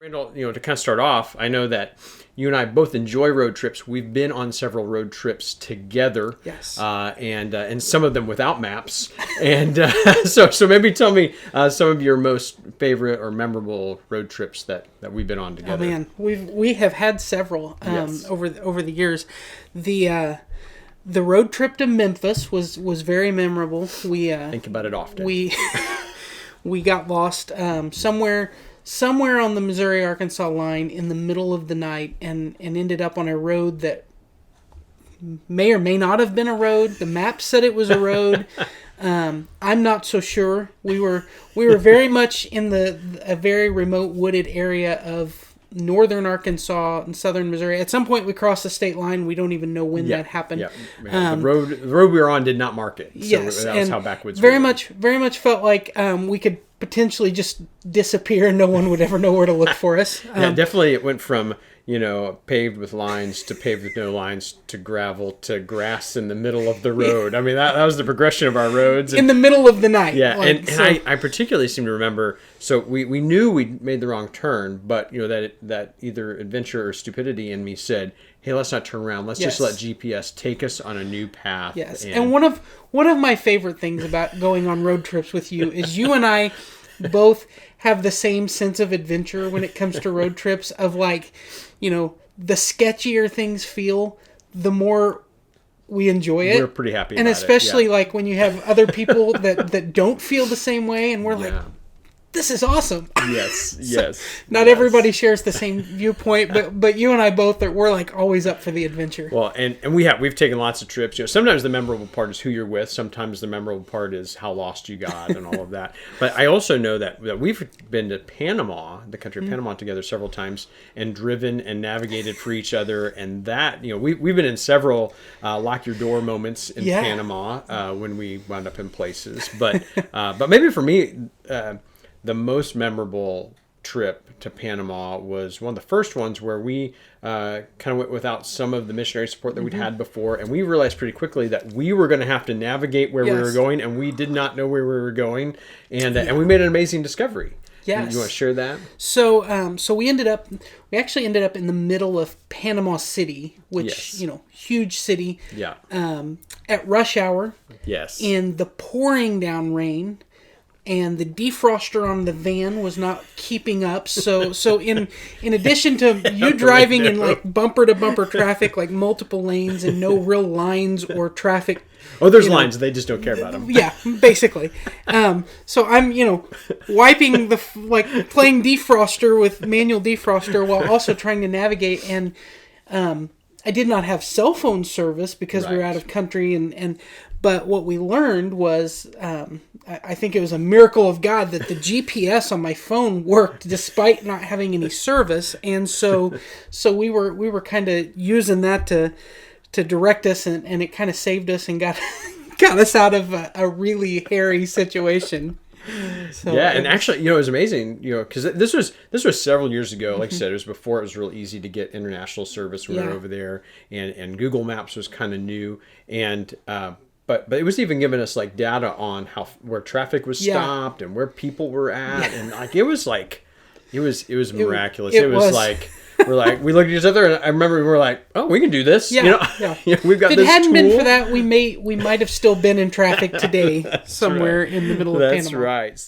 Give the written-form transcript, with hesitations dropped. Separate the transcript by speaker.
Speaker 1: Randall, to kind of start off, I know that you and I both enjoy road trips. We've been on several road trips together,
Speaker 2: Yes.
Speaker 1: And some of them without maps. And so maybe tell me some of your most favorite or memorable road trips that we've been on together.
Speaker 2: Oh man, we have had several
Speaker 1: Yes.
Speaker 2: over the years. The road trip to Memphis was very memorable. We
Speaker 1: Think about it often.
Speaker 2: we we got lost somewhere on the Missouri-Arkansas line in the middle of the night and ended up on a road that may or may not have been a road. The map said it was a road. I'm not so sure. We were very much in a very remote wooded area of northern Arkansas and southern Missouri. At some point we crossed the state line. We don't even know when that happened.
Speaker 1: Yeah. The road we were on did not mark it. So
Speaker 2: yes,
Speaker 1: that was how backwoods
Speaker 2: very
Speaker 1: we were.
Speaker 2: very much felt like we could potentially just disappear and no one would ever know where to look for us.
Speaker 1: Yeah, definitely it went from, paved with lines to paved with no lines to gravel to grass in the middle of the road. I mean, that was the progression of our roads.
Speaker 2: In the middle of the night.
Speaker 1: Yeah, and I particularly seem to remember, so we knew we'd made the wrong turn, but, that either adventure or stupidity in me said, hey, let's not turn around. Let's just let GPS take us on a new path.
Speaker 2: Yes, and one of my favorite things about going on road trips with you is you and I both have the same sense of adventure when it comes to road trips of the sketchier things feel, the more we enjoy it.
Speaker 1: We're pretty happy
Speaker 2: and
Speaker 1: about
Speaker 2: especially
Speaker 1: it.
Speaker 2: when you have other people that don't feel the same way and we're like, this is awesome.
Speaker 1: Yes,
Speaker 2: Not everybody shares the same viewpoint, but you and I both we're always up for the adventure.
Speaker 1: Well, and we've taken lots of trips. Sometimes the memorable part is who you're with. Sometimes the memorable part is how lost you got and all of that. But I also know that we've been to Panama, the country of Panama, together several times and driven and navigated for each other. And that we've been in several lock your door moments in Panama when we wound up in places. But maybe for me. The most memorable trip to Panama was one of the first ones where we kind of went without some of the missionary support that we'd had before, and we realized pretty quickly that we were going to have to navigate where we were going, and we did not know where we were going, and we made an amazing discovery.
Speaker 2: Yes.
Speaker 1: You want to share that?
Speaker 2: So we actually ended up in the middle of Panama City, which huge city.
Speaker 1: Yeah.
Speaker 2: At rush hour.
Speaker 1: Yes.
Speaker 2: In the pouring down rain. And the defroster on the van was not keeping up. So in addition to you driving in bumper to bumper traffic, multiple lanes and no real lines or traffic.
Speaker 1: Oh, there's lines. They just don't care about them.
Speaker 2: Yeah, basically. So I'm, wiping playing defroster with manual defroster while also trying to navigate. And I did not have cell phone service because we were out of country. But what we learned was, I think it was a miracle of God that the GPS on my phone worked despite not having any service, and so we were kind of using that to direct us, and it kind of saved us and got us out of a really hairy situation. So,
Speaker 1: yeah, and actually, it was amazing, because this was several years ago. Like I said, it was before it was real easy to get international service when we were over there, and Google Maps was kind of new, and But it was even giving us data on where traffic was stopped and where people were at, and it was miraculous. It was we looked at each other, and I remember we were like, oh, we can do this. We've got this.
Speaker 2: If it hadn't
Speaker 1: tool.
Speaker 2: been for that, we might have still been in traffic today somewhere in the middle of Panama.
Speaker 1: That's right.